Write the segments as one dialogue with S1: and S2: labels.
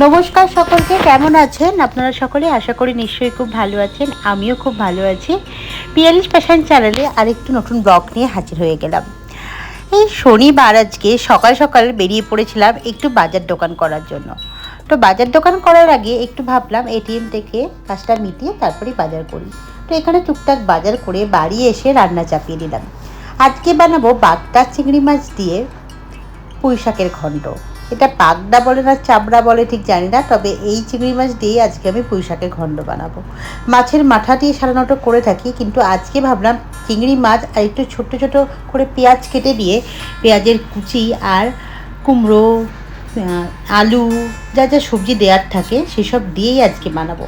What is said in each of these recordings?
S1: নমস্কার সকলকে, কেমন আছেন আপনারা সকলে? আশা করি নিশ্চয়ই খুব ভালো আছেন। আমিও খুব ভালো আছি। পিয়ালিশ প্যাশন চ্যানেলে আরেকটু নতুন ব্লগ নিয়ে হাজির হয়ে গেলাম। এই শনিবার আজকে সকাল সকাল বেরিয়ে পড়েছিলাম একটু বাজার দোকান করার জন্য। তো বাজার দোকান করার আগে একটু ভাবলাম এটিএম থেকে কাজটা মিটিয়ে তারপরে বাজার করি। তো এখানে টুকটাক বাজার করে বাড়ি এসে রান্না চাপিয়ে দিলাম। আজকে বানাবো বাগদা চিংড়ি মাছ দিয়ে পুঁই শাকের ঘন্ট। এটা পাগড়া বলে না চাবড়া বলে ঠিক জানি না, তবে এই চিংড়ি মাছ দিয়ে আজকে আমি পুঁই শাকের ঘন্ট বানাবো। মাছের মাথা দিয়ে সাধারণত করে থাকি, কিন্তু আজকে ভাবলাম চিংড়ি মাছ আর একটু ছোট ছোট করে পেঁয়াজ কেটে দিয়ে পেঁয়াজের কুচি আর কুমড়ো, আলু, যা যা সবজি দেওয়ার থাকে সেসব দিয়েই আজকে বানাবো।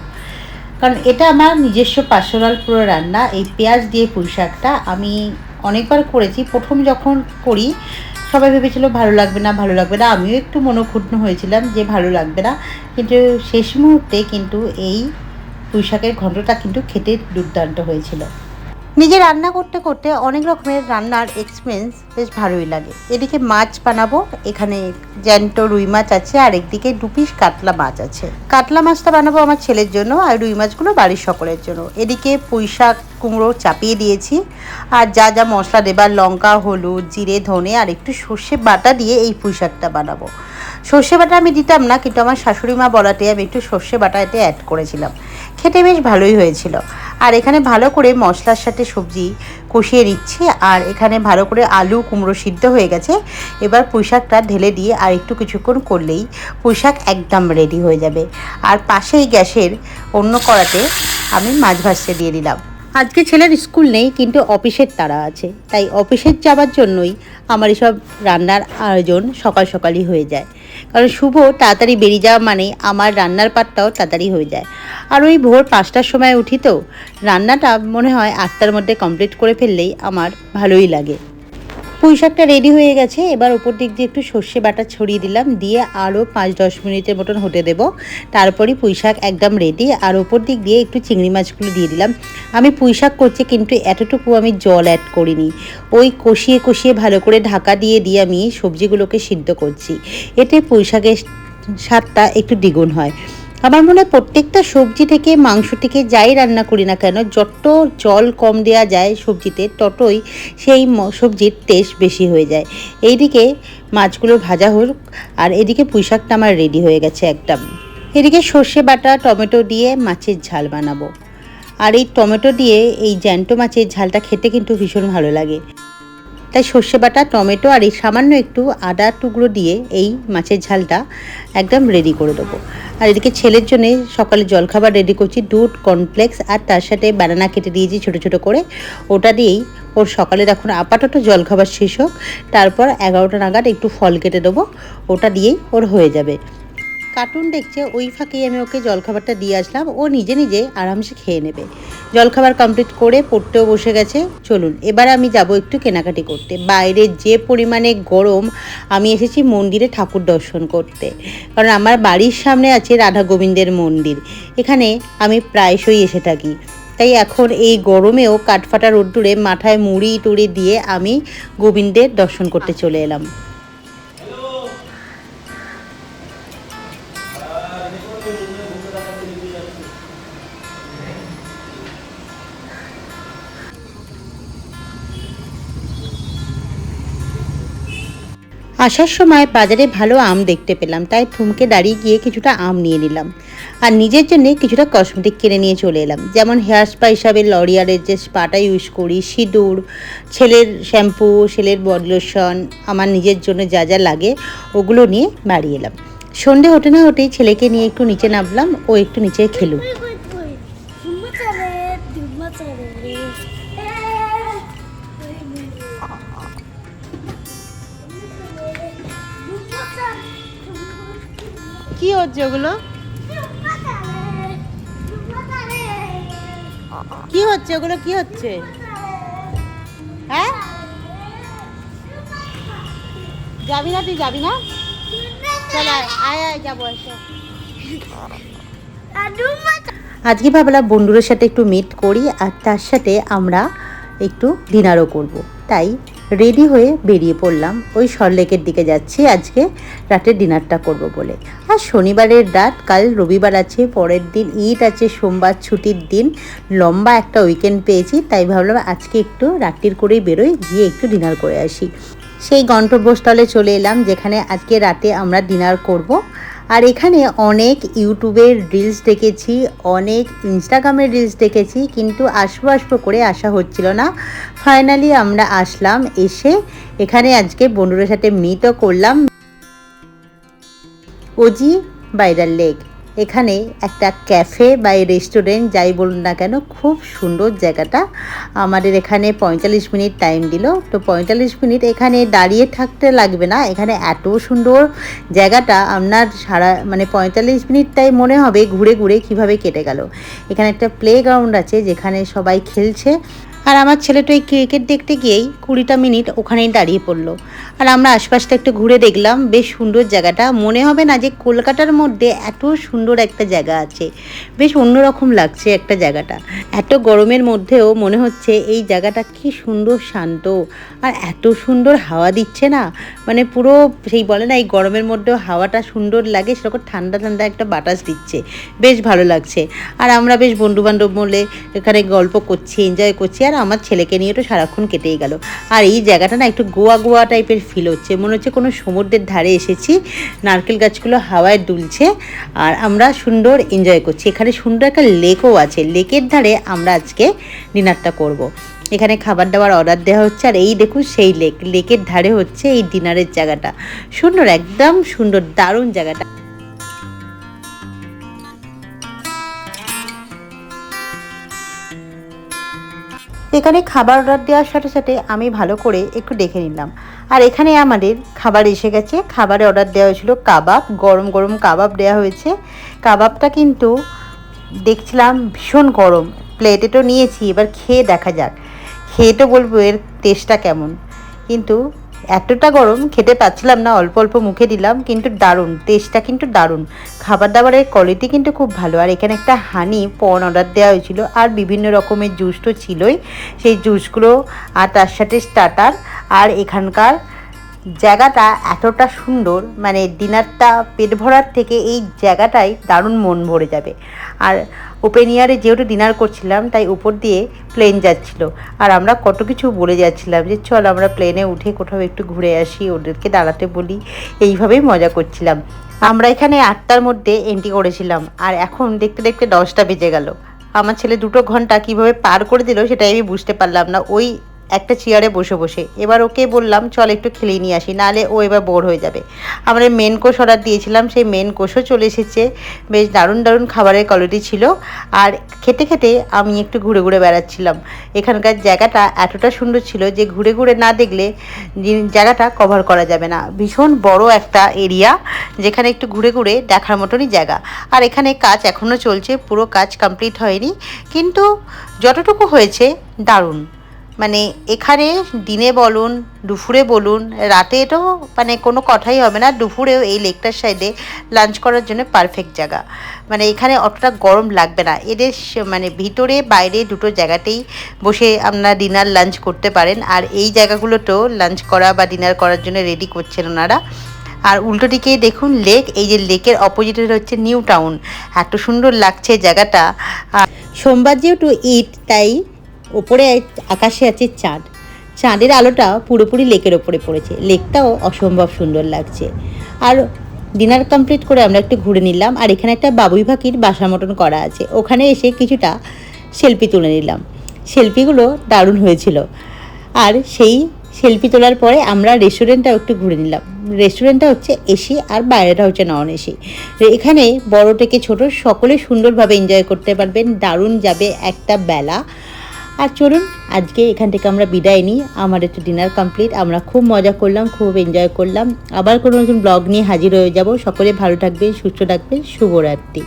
S1: কারণ এটা আমার নিজস্ব পার্সোনাল পুরো রান্না। এই পেঁয়াজ দিয়ে পুঁই শাকটা আমি অনেকবার করেছি। প্রথম যখন করি সবাই ভেবেছিল ভালো লাগবে না, ভালো লাগবে না। আমিও একটু মনোক্ষুণ্ণ হয়েছিলাম যে ভালো লাগবে না, কিন্তু শেষ মুহূর্তে কিন্তু এই পুঁই শাকের ঘন্টটা কিন্তু খেতে দুর্দান্ত হয়েছিল। নিজে রান্না করতে করতে অনেক রকমের রান্নার এক্সপিরিয়েন্স বেশ ভালোই লাগে। এদিকে মাছ বানাবো, এখানে জ্যান্ত রুই মাছ আছে আর একদিকে 2 পিস কাতলা মাছ আছে। কাতলা মাছটা বানাবো আমার ছেলের জন্য, আর রুই মাছগুলো বাড়ির সকলের জন্য। এদিকে পুঁই শাক কুমড়ো চাপিয়ে দিয়েছি, আর যা যা মশলা দেবার লঙ্কা, হলুদ, জিরে, ধনে আর একটু সর্ষে বাটা দিয়ে এই পুঁই শাকটা বানাবো। সর্ষে বাটা আমি দিতাম না, কিন্তু আমার শাশুড়ি মা বলাতে আমি একটু সর্ষে বাটা এতে অ্যাড করেছিলাম। খেতে বেশ ভালোই হয়েছিল। আর এখানে ভালো করে মশলার সাথে সবজি কষিয়ে নিচ্ছি, আর এখানে ভালো করে আলু কুমড়ো সিদ্ধ হয়ে গেছে। এবার পুঁই শাকটা ঢেলে দিয়ে আর একটু কিছুক্ষণ করলেই পুঁই শাক একদম রেডি হয়ে যাবে। আর পাশেই গ্যাসের অন্য কড়াতে আমি মাছ ভাজতে দিয়ে দিলাম। আজকে ছেলের স্কুল নেই, কিন্তু অফিসের তাড়া আছে, তাই অফিসের যাওয়ার জন্যই আমার এসব রান্নার আয়োজন সকাল সকালই হয়ে যায়। কারণ শুভ তাড়াতাড়ি বেরিয়ে যাওয়া মানে আমার রান্নার পাটটাও তাড়াতাড়ি হয়ে যায়। আর ওই ভোর 5টার সময় উঠি, তো রান্নাটা মনে হয় 8টার মধ্যে কমপ্লিট করে ফেললেই আমার ভালোই লাগে। পুঁই শাকটা রেডি হয়ে গেছে। এবার ওপর দিক দিয়ে একটু সর্ষে বাটা ছড়িয়ে দিলাম, দিয়ে আরও 5-10 মিনিটের মতন হতে দেবো। তারপরই পুঁই শাক একদম রেডি। আর ওপর দিক দিয়ে একটু চিংড়ি মাছগুলো দিয়ে দিলাম। আমি পুঁই শাক করছি, কিন্তু এতটুকু আমি জল অ্যাড করিনি। ওই কষিয়ে কষিয়ে ভালো করে ঢাকা দিয়ে দিয়ে আমি সবজিগুলোকে সিদ্ধ করছি। এতে পুঁই শাকের স্বাদটা একটু দ্বিগুণ হয়। আমার মনে হয় প্রত্যেকটা সবজি থেকে মাংস থেকে যাই রান্না করি না কেন, যত জল কম দেওয়া যায় সবজিতে, ততই সেই সবজির টেস্ট বেশি হয়ে যায়। এইদিকে মাছগুলো ভাজা হোক, আর এদিকে পুঁই শাকটা আমার রেডি হয়ে গেছে একদম। এদিকে সর্ষে বাটা টমেটো দিয়ে মাছের ঝাল বানাবো। আর এই টমেটো দিয়ে এই জ্যান্ত মাছের ঝালটা খেতে কিন্তু ভীষণ ভালো লাগে। তাই সর্ষে বাটা টমেটো আর এই সামান্য একটু আদা টুকরো দিয়ে এই মাছের ঝালটা একদম রেডি করে দেবো। আর এদিকে ছেলের জন্য সকালে জলখাবার রেডি করছি, দুধ, কর্নফ্লেক্স আর তার সাথে বানানা কেটে দিয়েছি ছোটো ছোটো করে। ওটা দিয়েই ওর সকালে এখন আপাতত জলখাবার শেষ হোক, তারপর 11টা নাগাদ একটু ফল কেটে দেবো, ওটা দিয়েই ওর হয়ে যাবে। কার্টুন দেখছে, ওই ফাঁকেই আমি ওকে জলখাবারটা দিয়ে আসলাম। ও নিজে নিজে আরামসে খেয়ে নেবে। জলখাবার কমপ্লিট করে পড়তেও বসে গেছে। চলুন এবার আমি যাব একটু কেনাকাটি করতে। বাইরে যে পরিমাণে গরম, আমি এসেছি মন্দিরে ঠাকুর দর্শন করতে। কারণ আমার বাড়ির সামনে আছে রাধা গোবিন্দের মন্দির, এখানে আমি প্রায়শই এসে থাকি। তাই এখন এই গরমেও কাঠফাটা রোদ্দুরে মাথায় মুড়ি টুড়ি দিয়ে আমি গোবিন্দের দর্শন করতে চলে এলাম। আসার সময় বাজারে ভালো আম দেখতে পেলাম, তাই থমকে দাঁড়িয়ে গিয়ে কিছুটা আম নিয়ে নিলাম। আর নিজের জন্য কিছুটা কসমেটিক কিনে নিয়ে চলে এলাম, যেমন হেয়ার স্পা হিসাবে লরিয়ালের যে স্পাটা ইউজ করি, সিঁদুর, ছেলের শ্যাম্পু, ছেলের বডি লোশন, আমার নিজের জন্য যা যা লাগে ওগুলো নিয়ে বাড়ি এলাম। সন্ধে হতে না হতেই ছেলেকে নিয়ে একটু নিচে নামলাম, ও একটু নিচে খেলুক। কি হচ্ছে ওগুলো? কি হচ্ছে ওগুলো? কি হচ্ছে? হ্যাঁ, যাবি না? তুই যাবি না? চল আয় আয় যাবো। আজকে ভাবলাম বন্ধুদের সাথে একটু মিট করি, আর তার সাথে আমরা একটু ডিনারও করব। তাই রেডি হয়ে বেরিয়ে পড়লাম, ওই সল্টলেকের দিকে যাচ্ছি আজকে রাতের ডিনারটা করব বলে। আর শনিবারের রাত, কাল রবিবার আছে, পরের দিন ঈদ আছে, সোমবার ছুটির দিন, লম্বা একটা উইকেন্ড পেয়েছি, তাই ভাবলাম আজকে একটু রাত্রির করেই বেরোই, গিয়ে একটু ডিনার করে আসি। সেই গন্তব্যস্থলে চলে এলাম যেখানে আজকে রাতে আমরা ডিনার করব। আর এখানে অনেক ইউটিউবের রিলস দেখেছি, অনেক ইনস্টাগ্রামের রিলস দেখেছি, কিন্তু আসবো করে আসা হচ্ছিল না। ফাইনালি আমরা আসলাম, এসে এখানে আজকে বন্ধুদের সাথে মিটও করলাম। ওজি বাইরাল লেক, এখানে একটা ক্যাফে বা রেস্টুরেন্ট যাই বলুন না কেন, খুব সুন্দর জায়গাটা। আমাদের এখানে 45 মিনিট টাইম দিল, তো 45 মিনিট এখানে দাঁড়িয়ে থাকতে লাগবে না, এখানে এত সুন্দর জায়গাটা আপনার সারা 45 মিনিটটাই মনে হবে ঘুরে ঘুরে কীভাবে কেটে গেল। এখানে একটা প্লে গ্রাউন্ড আছে যেখানে সবাই খেলছে, আর আমার ছেলেটা এই ক্রিকেট দেখতে গিয়েই 20টা মিনিট ওখানেই দাঁড়িয়ে পড়লো। আর আমরা আশপাশটা একটু ঘুরে দেখলাম, বেশ সুন্দর জায়গাটা। মনে হবে না যে কলকাতার মধ্যে এত সুন্দর একটা জায়গা আছে, বেশ অন্যরকম লাগছে একটা জায়গাটা। এত গরমের মধ্যেও মনে হচ্ছে এই জায়গাটা কি সুন্দর শান্ত, আর এত সুন্দর হাওয়া দিচ্ছে না, পুরো সেই বলে না এই গরমের মধ্যেও হাওয়াটা সুন্দর লাগে, সেরকম ঠান্ডা ঠান্ডা একটা বাতাস দিচ্ছে, বেশ ভালো লাগছে। আর আমরা বেশ বন্ধুবান্ধব মিলে এখানে গল্প করছি, এনজয় করছি, আর আমার ছেলেকে নিয়ে তো সারাক্ষণ কেটেই গেল। আর এই জায়গাটা না একটু গোয়া গোয়া টাইপের ফিল হচ্ছে, মনে হচ্ছে কোনো সমুদ্রের ধারে এসেছি, নারকেল গাছগুলো হাওয়ায় দুলছে, আর আমরা সুন্দর এনজয় করছি। এখানে সুন্দর একটা লেকও আছে, লেকের ধারে আমরা আজকে ডিনারটা করব। এখানে খাবার দাবার অর্ডার দেওয়া হচ্ছে, আর এই দেখুন সেই লেকের ধারে হচ্ছে এই ডিনারের জায়গাটা। সুন্দর, একদম সুন্দর, দারুণ জায়গাটা। এখানে খাবার অর্ডার দেওয়ার সাথে সাথে আমি ভালো করে একটু দেখে নিলাম, আর এখানে আমাদের খাবার এসে গেছে। খাবারে অর্ডার দেওয়া হয়েছিল কাবাব, গরম গরম কাবাব দেওয়া হয়েছে। কাবাবটা কিন্তু দেখছিলাম ভীষণ গরম, প্লেটে তো নিয়েছি, এবার খেয়ে দেখা যাক, খেয়ে তো বলবো এর টেস্টটা কেমন। কিন্তু এতটা গরম খেতে পাচ্ছিলাম না, অল্প অল্প মুখে দিলাম, কিন্তু দারুণ টেস্টটা, কিন্তু দারুণ। খাবার দাবারের কোয়ালিটি কিন্তু খুব ভালো। আর এখানে একটা হানি পর্ন অর্ডার দেওয়া হয়েছিল, আর বিভিন্ন রকমের জুস তো ছিলই, সেই জুসগুলো, আর তার সাথে স্টার্টার। আর এখানকার জায়গাটা এতটা সুন্দর, ডিনারটা পেট ভরার থেকে এই জায়গাটাই দারুণ মন ভরে যাবে। আর ওপেন এয়ারে যেহেতু ডিনার করছিলাম, তাই উপর দিয়ে প্লেন যাচ্ছিল, আর আমরা কত কিছু বলে যাচ্ছিলাম যে চল আমরা প্লেনে উঠে কোথাও একটু ঘুরে আসি, ওদেরকে দাঁড়াতে বলি, এইভাবেই মজা করছিলাম। আমরা এখানে 8টার মধ্যে এন্ট্রি করেছিলাম, আর এখন দেখতে দেখতে 10টা বেজে গেল। আমার ছেলে 2 ঘন্টা কীভাবে পার করে দিল সেটাই আমি বুঝতে পারলাম না, ওই একটা চেয়ারে বসে বসে। এবার ওকে বললাম চল একটু খেলিয়ে নিয়ে আসি, নাহলে ও এবার বোর হয়ে যাবে। আমরা মেন কোর্স অর্ডার দিয়েছিলাম, সেই মেন কোর্সও চলে এসেছে, বেশ দারুণ দারুণ খাবারের কোয়ালিটি ছিল। আর খেতে খেতে আমি একটু ঘুরে ঘুরে বেড়াচ্ছিলাম। এখানকার জায়গাটা এতটা সুন্দর ছিল যে ঘুরে ঘুরে না দেখলে জায়গাটা কভার করা যাবে না। ভীষণ বড় একটা এরিয়া, যেখানে একটু ঘুরে ঘুরে দেখার মতনই জায়গা। আর এখানে কাজ এখনও চলছে, পুরো কাজ কমপ্লিট হয়নি, কিন্তু যতটুকু হয়েছে দারুণ। এখানে দিনে বলুন, দুপুরে বলুন, রাতে তো কোনো কথাই হবে না, দুপুরেও এই লেকটার সাইডে লাঞ্চ করার জন্য পারফেক্ট জায়গা। এখানে অতটা গরম লাগবে না। এদের ভিতরে বাইরে দুটো জায়গাতেই বসে আপনারা ডিনার লাঞ্চ করতে পারেন। আর এই জায়গাগুলোতেও লাঞ্চ করা বা ডিনার করার জন্য রেডি করছেন ওনারা। আর উল্টো দিকে দেখুন লেক, এই যে লেকের অপোজিটে হচ্ছে নিউ টাউন। এত সুন্দর লাগছে জায়গাটা। আর সোমবার যেহেতু ঈদ, তাই ওপরে আকাশে আছে চাঁদ, চাঁদের আলোটা পুরোপুরি লেকের ওপরে পড়েছে, লেকটাও অসম্ভব সুন্দর লাগছে। আর ডিনার কমপ্লিট করে আমরা একটু ঘুরে নিলাম। আর এখানে একটা বাবুই পাখির বাসার মতন করা আছে, ওখানে এসে কিছুটা সেলফি তুলে নিলাম। সেলফিগুলো দারুণ হয়েছিল। আর সেই সেলফি তোলার পরে আমরা রেস্টুরেন্টটাও একটু ঘুরে নিলাম। রেস্টুরেন্টটা হচ্ছে এসি, আর বাইরেটা হচ্ছে নন এসি। এখানে বড় থেকে ছোট সকলে সুন্দরভাবে এনজয় করতে পারবেন, দারুণ যাবে একটা বেলা। আর চলুন আজকে এখান থেকে আমরা বিদায় নিই। আমাদের তো ডিনার কমপ্লিট, আমরা খুব মজা করলাম, খুব এনজয় করলাম। আবার কোনো নতুন ব্লগ নিয়ে হাজির হয়ে যাব। সকলে ভালো থাকবেন, সুস্থ থাকবেন, শুভরাত্রি।